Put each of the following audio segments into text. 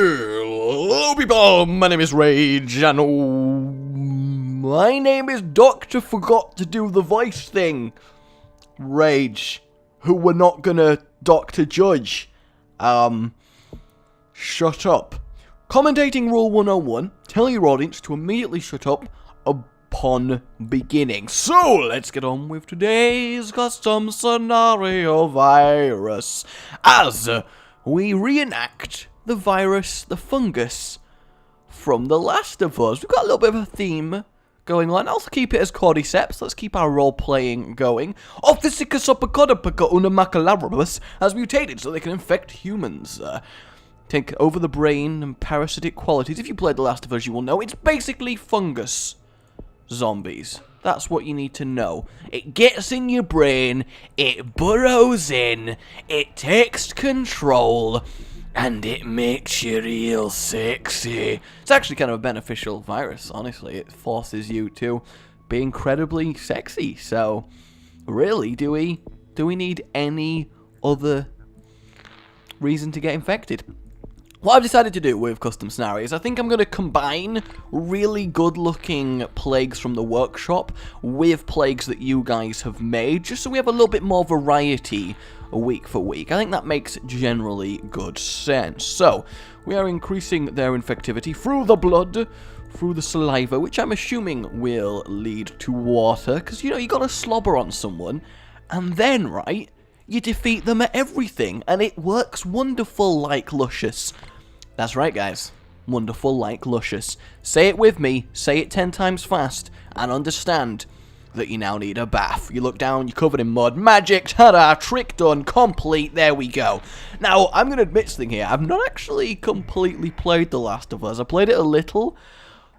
Hello people, my name is Rage, and my name is Doctor Forgot to do the voice thing. Rage, who we're not gonna Doctor Judge. Shut up. Commentating rule 101, tell your audience to immediately shut up upon beginning. So, let's get on with today's custom scenario virus. As we reenact the virus, the fungus, from The Last of Us. We've got a little bit of a theme going on. I'll keep it as Cordyceps. Let's keep our role-playing going. Ophisicus opicodopica unamacalaribus has mutated so they can infect humans. Take over the brain and parasitic qualities. If you played The Last of Us, you will know it's basically fungus zombies. That's what you need to know. It gets in your brain, it burrows in, it takes control, and it makes you real sexy. It's actually kind of a beneficial virus, honestly. It forces you to be incredibly sexy. So, really, do we need any other reason to get infected? What I've decided to do with custom scenarios, I think I'm going to combine really good-looking plagues from the workshop with plagues that you guys have made, just so we have a little bit more variety week for week. I think that makes generally good sense. So, we are increasing their infectivity through the blood, through the saliva, which I'm assuming will lead to water, because, you know, you got to slobber on someone, and then, right, you defeat them at everything, and it works wonderful like Luscious. That's right, guys. Wonderful like Luscious. Say it with me, say it 10 times fast, and understand that you now need a bath. You look down, you're covered in mud. Magic, ta-da, trick done, complete, there we go. Now, I'm going to admit something here. I've not actually completely played The Last of Us. I played it a little,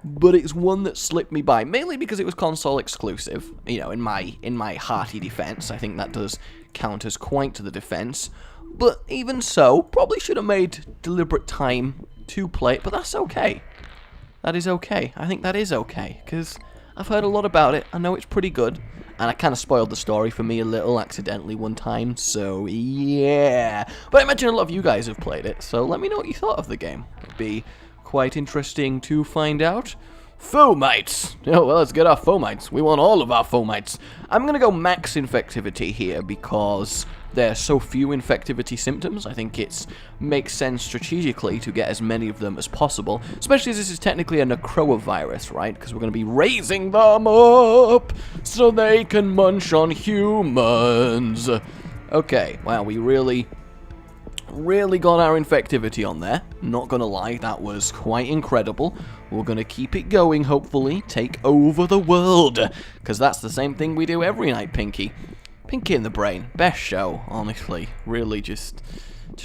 but it's one that slipped me by, mainly because it was console exclusive. You know, in my hearty defense, I think that does count as quite to the defense. But even so, probably should have made deliberate time to play it, but that's okay. That is okay. I think that is okay, because I've heard a lot about it. I know it's pretty good, and I kind of spoiled the story for me a little accidentally one time, so yeah. But I imagine a lot of you guys have played it, so let me know what you thought of the game. It'd be quite interesting to find out. Fomites! Oh, well, let's get our fomites. We want all of our fomites. I'm going to go max infectivity here because there are so few infectivity symptoms. I think it makes sense strategically to get as many of them as possible, especially as this is technically a necrovirus, right? Because we're going to be raising them up so they can munch on humans. Okay, wow, we really got our infectivity on there. Not gonna lie, that was quite incredible. We're gonna keep it going, hopefully. Take over the world. Because that's the same thing we do every night, Pinky. Pinky in the Brain. Best show, honestly. Really just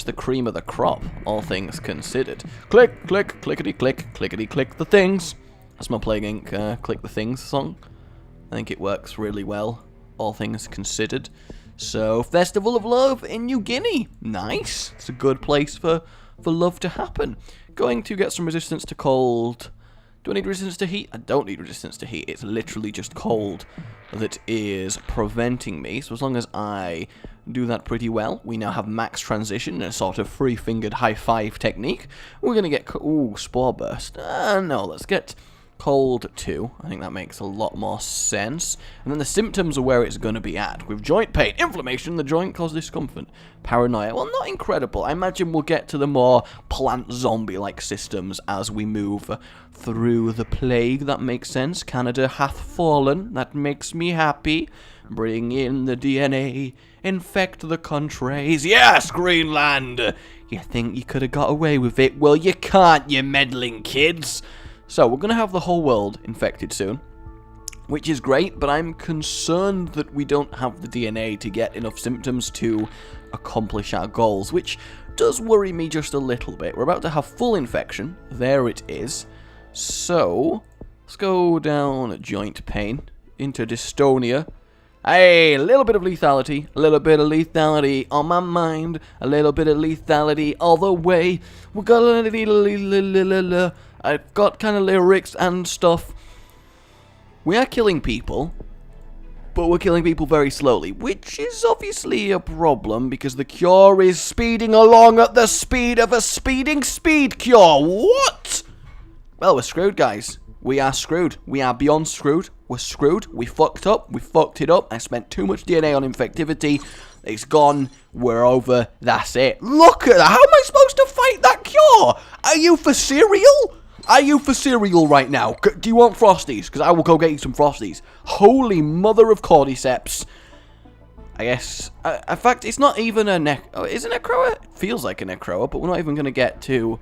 the cream of the crop, all things considered. Click, click, clickety-click, clickety-click the things. That's my Plague Inc. Click the Things song. I think it works really well, all things considered. So, Festival of Love in New Guinea. Nice. It's a good place for love to happen. Going to get some resistance to cold. Do I need resistance to heat? I don't need resistance to heat. It's literally just cold that is preventing me. So as long as I do that pretty well, we now have max transition, a sort of three-fingered high-five technique. We're going to get... Ooh, Spore Burst. No, let's get cold too. I think that makes a lot more sense. And then the symptoms are where it's going to be at. With joint pain, inflammation, the joint causes discomfort. Paranoia, well, not incredible. I imagine we'll get to the more plant zombie-like systems as we move through the plague. That makes sense. Canada hath fallen. That makes me happy. Bring in the DNA. Infect the countries. Yes, Greenland! You think you could have got away with it? Well, you can't, you meddling kids. So, we're going to have the whole world infected soon, which is great, but I'm concerned that we don't have the DNA to get enough symptoms to accomplish our goals, which does worry me just a little bit. We're about to have full infection. There it is. So, let's go down joint pain into dystonia. Hey, a little bit of lethality, on my mind, a little bit of lethality all the way. We got a little, I've got kind of lyrics and stuff. We are killing people but we're killing people very slowly, which is obviously a problem because the cure is speeding along at the speed of a speeding speed cure. What? Well, we're screwed, guys. We are screwed. We are beyond screwed. We're screwed. We fucked up. We fucked it up. I spent too much DNA on infectivity. It's gone. We're over. That's it. Look at that. How am I supposed to fight that cure? Are you for cereal? Are you for cereal right now? Do you want Frosties? Because I will go get you some Frosties. Holy mother of cordyceps. I guess. In fact, it's not even a is it a Necroa? It feels like a Necroa, but we're not even going to get to...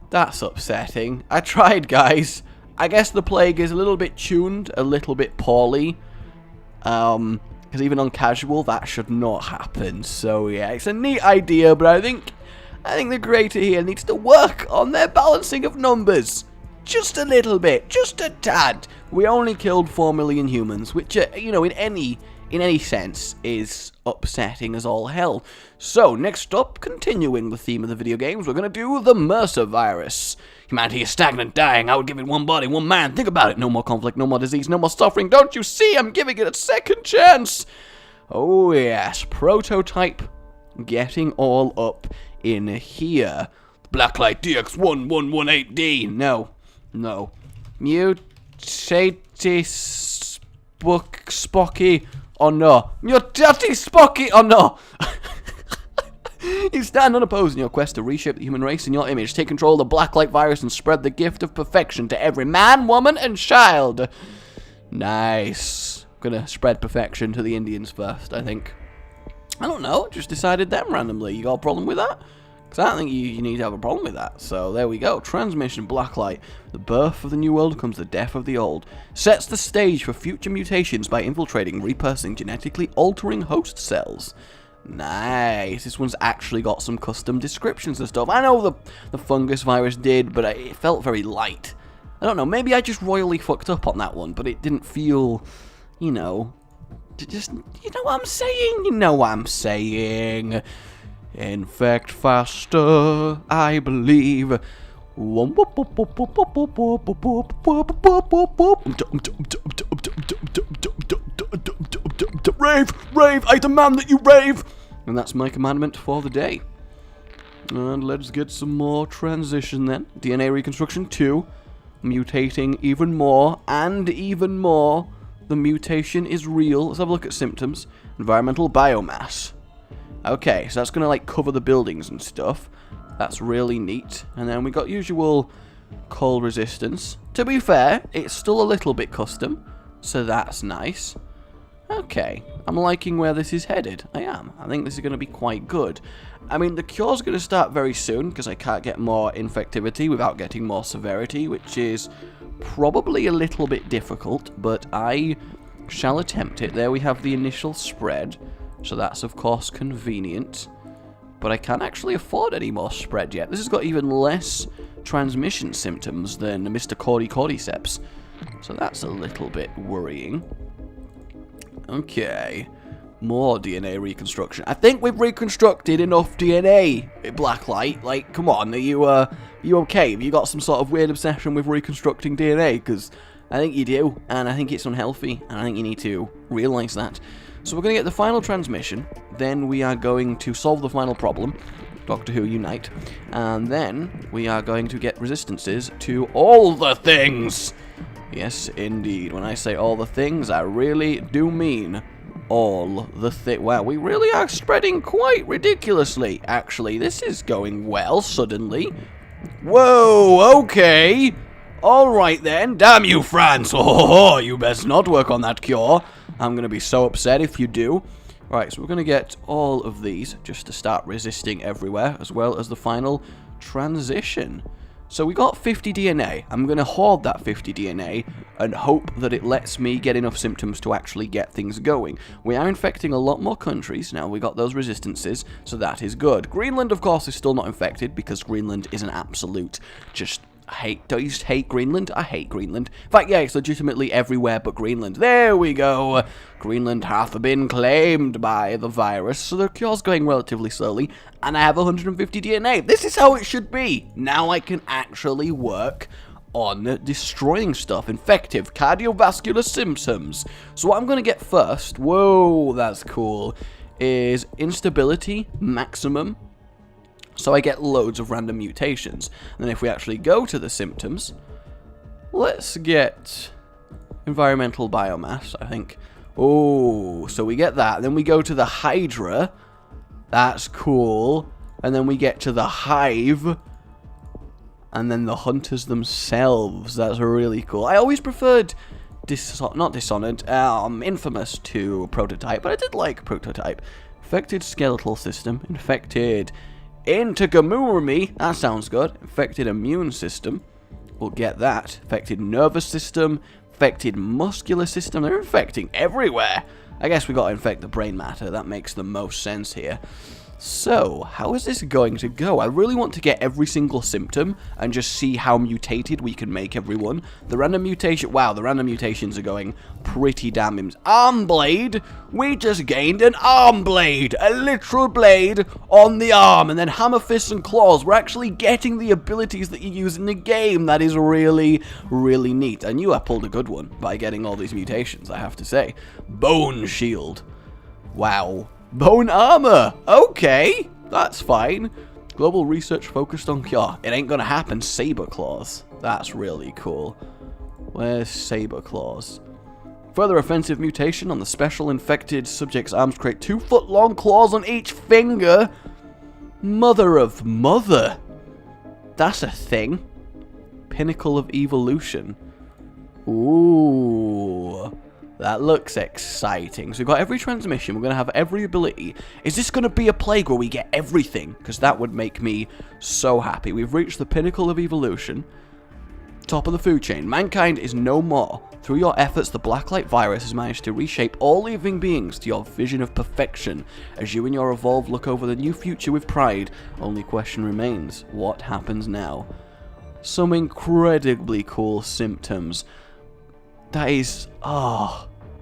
That's upsetting. I tried, guys. I guess the plague is a little bit tuned, a little bit poorly. Because even on casual, that should not happen. So yeah, it's a neat idea, but I think the creator here needs to work on their balancing of numbers. Just a little bit, just a tad. We only killed 4 million humans, which, you know, in any sense, is upsetting as all hell. So, next up, continuing the theme of the video games, we're going to do the Mercer virus. Humanity is stagnant, dying. I would give it one body, one man. Think about it. No more conflict, no more disease, no more suffering. Don't you see? I'm giving it a second chance. Oh, yes. Prototype getting all up in here. Blacklight DX1118D. No. Mutated Spocky. Oh no. Mutated Spocky. Oh no. You stand unopposed in your quest to reshape the human race in your image. Take control of the Blacklight virus and spread the gift of perfection to every man, woman, and child. Nice. Gonna spread perfection to the Indians first, I think. I don't know. Just decided them randomly. You got a problem with that? Because I don't think you need to have a problem with that. So there we go. Transmission Blacklight. The birth of the new world comes the death of the old. Sets the stage for future mutations by infiltrating, repurposing, genetically altering host cells. Nice. This one's actually got some custom descriptions and stuff. I know the fungus virus did, but it felt very light. I don't know. Maybe I just royally fucked up on that one, but it didn't feel, you know, just, you know what I'm saying? You know what I'm saying. Infect faster, I believe. Rave, I demand that you rave! And that's my commandment for the day. And let's get some more transition then. DNA reconstruction 2. Mutating even more, and even more. The mutation is real. Let's have a look at symptoms. Environmental biomass. Okay, so that's going to like cover the buildings and stuff. That's really neat. And then we got usual cold resistance. To be fair, it's still a little bit custom, so that's nice. Okay, I'm liking where this is headed. I am. I think this is going to be quite good. I mean, the cure's going to start very soon, because I can't get more infectivity without getting more severity, which is probably a little bit difficult, but I shall attempt it. There we have the initial spread, so that's, of course, convenient. But I can't actually afford any more spread yet. This has got even less transmission symptoms than Mr. Cordyceps, so that's a little bit worrying. Okay, more DNA reconstruction. I think we've reconstructed enough DNA, Blacklight. Like, come on, are you okay? Have you got some sort of weird obsession with reconstructing DNA? Because I think you do, and I think it's unhealthy, and I think you need to realise that. So we're going to get the final transmission, then we are going to solve the final problem, Doctor Who Unite, and then we are going to get resistances to all the things! Yes, indeed. When I say all the things, I really do mean all the things. Wow, we really are spreading quite ridiculously, actually. This is going well, suddenly. Whoa, okay. Alright then. Damn you, France. Oh, you best not work on that cure. I'm going to be so upset if you do. Right, so we're going to get all of these just to start resisting everywhere, as well as the final transition. So we got 50 DNA. I'm going to hoard that 50 DNA and hope that it lets me get enough symptoms to actually get things going. We are infecting a lot more countries now. We got those resistances, so that is good. Greenland, of course, is still not infected because Greenland is an absolute do you just hate Greenland? I hate Greenland. In fact, yeah, it's legitimately everywhere but Greenland. There we go. Greenland hath been claimed by the virus, so the cure's going relatively slowly, and I have 150 DNA. This is how it should be. Now I can actually work on destroying stuff. Infective, cardiovascular symptoms. So what I'm going to get first, whoa, that's cool, is instability maximum. So I get loads of random mutations. And then if we actually go to the symptoms, let's get environmental biomass, I think. Oh, so we get that. Then we go to the Hydra. That's cool. And then we get to the Hive. And then the hunters themselves. That's really cool. I always preferred Infamous to Prototype, but I did like Prototype. Infected skeletal system. Infected Integamurumi. That sounds good. Infected immune system. We'll get that. Infected nervous system. Infected muscular system. They're infecting everywhere. I guess we got to infect the brain matter. That makes the most sense here. So, how is this going to go? I really want to get every single symptom and just see how mutated we can make everyone. The random mutation... Wow, the random mutations are going pretty damn... Arm blade! We just gained an arm blade! A literal blade on the arm! And then hammer, fists, and claws. We're actually getting the abilities that you use in the game. That is really, really neat. I knew I pulled a good one by getting all these mutations, I have to say. Bone shield. Wow. Bone armor! Okay, that's fine. Global research focused on cure. It ain't gonna happen. Saber claws. That's really cool. Where's saber claws? Further offensive mutation on the special infected subject's arms create 2-foot-long claws on each finger. Mother of mother. That's a thing. Pinnacle of evolution. Ooh. That looks exciting. So we've got every transmission. We're going to have every ability. Is this going to be a plague where we get everything? Because that would make me so happy. We've reached the pinnacle of evolution. Top of the food chain. Mankind is no more. Through your efforts, the Blacklight virus has managed to reshape all living beings to your vision of perfection. As you and your evolved look over the new future with pride, only question remains. What happens now? Some incredibly cool symptoms. That is...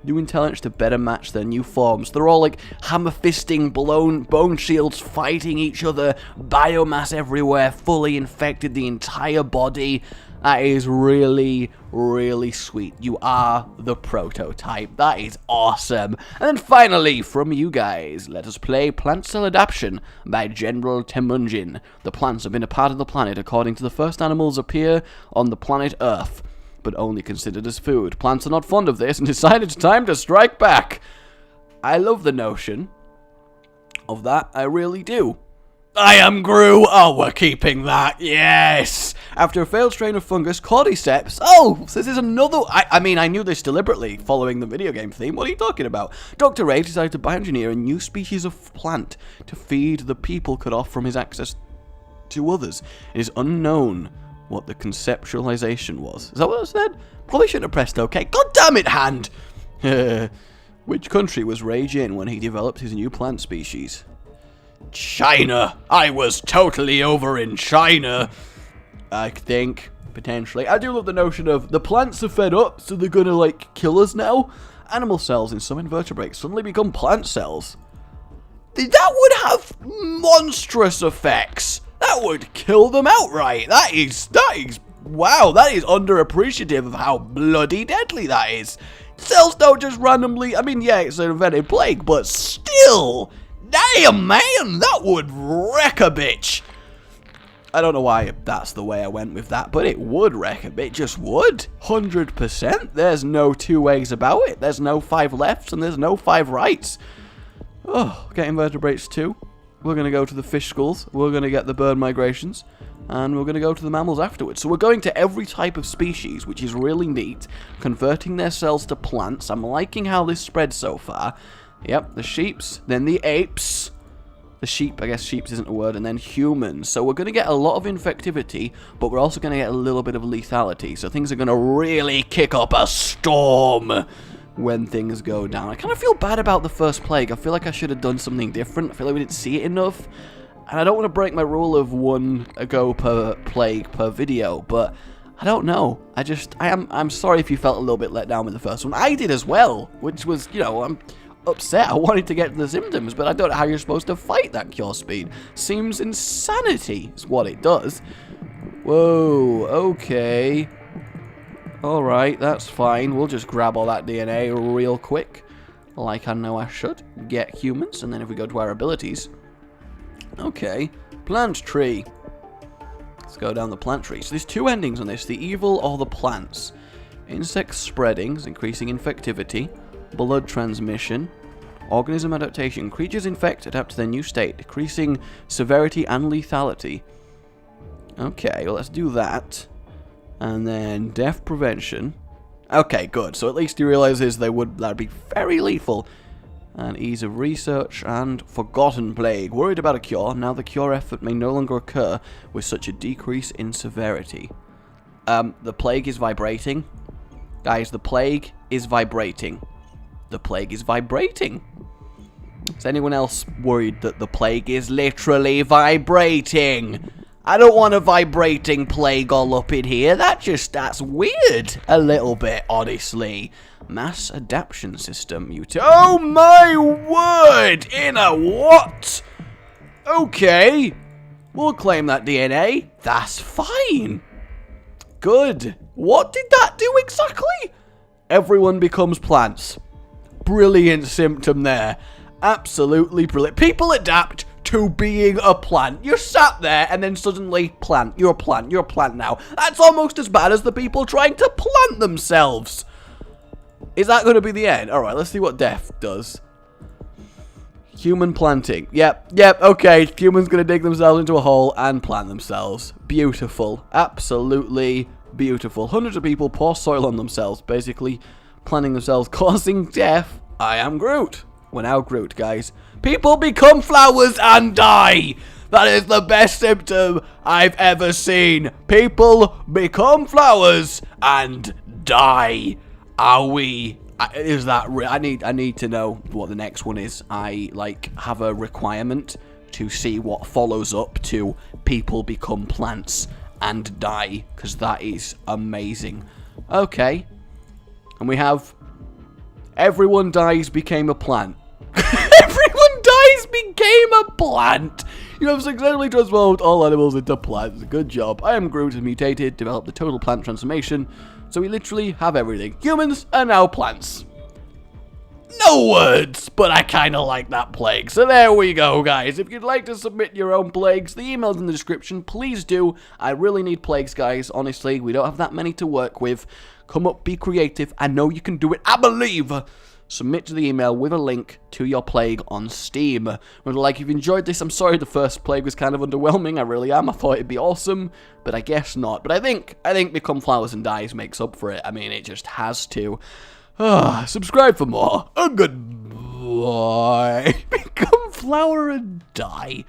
new intelligence to better match their new forms. They're all like hammer-fisting, bone shields fighting each other, biomass everywhere, fully infected the entire body. That is really, really sweet. You are the prototype. That is awesome. And then finally, from you guys, let us play Plant Cell Adaptation by General Temujin. The plants have been a part of the planet according to the first animals appear on the planet Earth, but only considered as food. Plants are not fond of this and decide it's time to strike back. I love the notion of that. I really do. I am Gru. Oh, we're keeping that. Yes. After a failed strain of fungus, cordyceps. Oh, so this is another... I mean, I knew this deliberately following the video game theme. What are you talking about? Dr. Ray decided to bioengineer a new species of plant to feed the people cut off from his access to others. It is unknown what the conceptualization was. Is that what I said? Probably shouldn't have pressed OK. God damn it, hand! Which country was Rage in when he developed his new plant species? China! I was totally over in China! I think, potentially. I do love the notion of the plants are fed up, so they're gonna, like, kill us now. Animal cells in some invertebrates suddenly become plant cells. That would have monstrous effects! That would kill them outright. That is, wow, that is underappreciative of how bloody deadly that is. Cells don't just randomly, I mean, yeah, it's an invented plague, but still, damn, man, that would wreck a bitch. I don't know why that's the way I went with that, but it would wreck a bit, just would. 100%, there's no two ways about it. There's no 5 lefts and there's no 5 rights. Oh, get invertebrates too. We're going to go to the fish schools, we're going to get the bird migrations, and we're going to go to the mammals afterwards. So we're going to every type of species, which is really neat, converting their cells to plants. I'm liking how this spreads so far. Yep, the sheeps, then the apes, the sheep, I guess sheeps isn't a word, and then humans. So we're going to get a lot of infectivity, but we're also going to get a little bit of lethality. So things are going to really kick up a storm when things go down. I kind of feel bad about the first plague. I feel like I should have done something different. I feel like we didn't see it enough. And I don't want to break my rule of 1 go per plague per video, but I don't know. I'm sorry if you felt a little bit let down with the first one. I did as well, which was, you know, I'm upset. I wanted to get to the symptoms, but I don't know how you're supposed to fight that cure speed. Seems insanity is what it does. Whoa, okay. Alright, that's fine. We'll just grab all that DNA real quick. Like I know I should. Get humans, and then if we go to our abilities. Okay, plant tree. Let's go down the plant tree. So there's two endings on this, the evil or the plants. Insect spreading, increasing infectivity. Blood transmission. Organism adaptation. Creatures infect adapt to their new state, decreasing severity and lethality. Okay, well let's do that. And then death prevention. Okay, good. So at least he realizes that'd be very lethal. And ease of research and forgotten plague. Worried about a cure. Now the cure effort may no longer occur with such a decrease in severity. The plague is vibrating. Guys, the plague is vibrating. The plague is vibrating. Is anyone else worried that the plague is literally vibrating? I don't want a vibrating plague all up in here. That's weird. A little bit, honestly. Mass adaptation system. Oh my word! In a what? Okay. We'll claim that DNA. That's fine. Good. What did that do exactly? Everyone becomes plants. Brilliant symptom there. Absolutely brilliant. People adapt to being a plant. You're sat there and then suddenly plant. You're a plant. You're a plant now. That's almost as bad as the people trying to plant themselves. Is that going to be the end? Alright, let's see what death does. Human planting. Yep, okay. Humans going to dig themselves into a hole and plant themselves. Beautiful. Absolutely beautiful. Hundreds of people pour soil on themselves, basically planting themselves, causing death. I am Groot. We're now Groot, guys. People become flowers and die. That is the best symptom I've ever seen. People become flowers and die. Are we? Is that? I need to know what the next one is. I have a requirement to see what follows up to people become plants and die, because that is amazing. Okay, and we have everyone dies became a plant. Everyone dies became a plant. You have successfully transformed all animals into plants. Good job. I am Groot has mutated, developed the total plant transformation. So we literally have everything. Humans are now plants. No words, but I kind of like that plague. So there we go, guys. If you'd like to submit your own plagues, the email's in the description. Please do. I really need plagues, guys. Honestly, we don't have that many to work with. Come up, be creative. I know you can do it. I believe. Submit to the email with a link to your plague on Steam. If you've enjoyed this, I'm sorry the first plague was kind of underwhelming. I really am. I thought it'd be awesome, but I guess not. But I think Become Flowers and Dies makes up for it. I mean, it just has to. Subscribe for more. Goodbye. Become Flower and Die.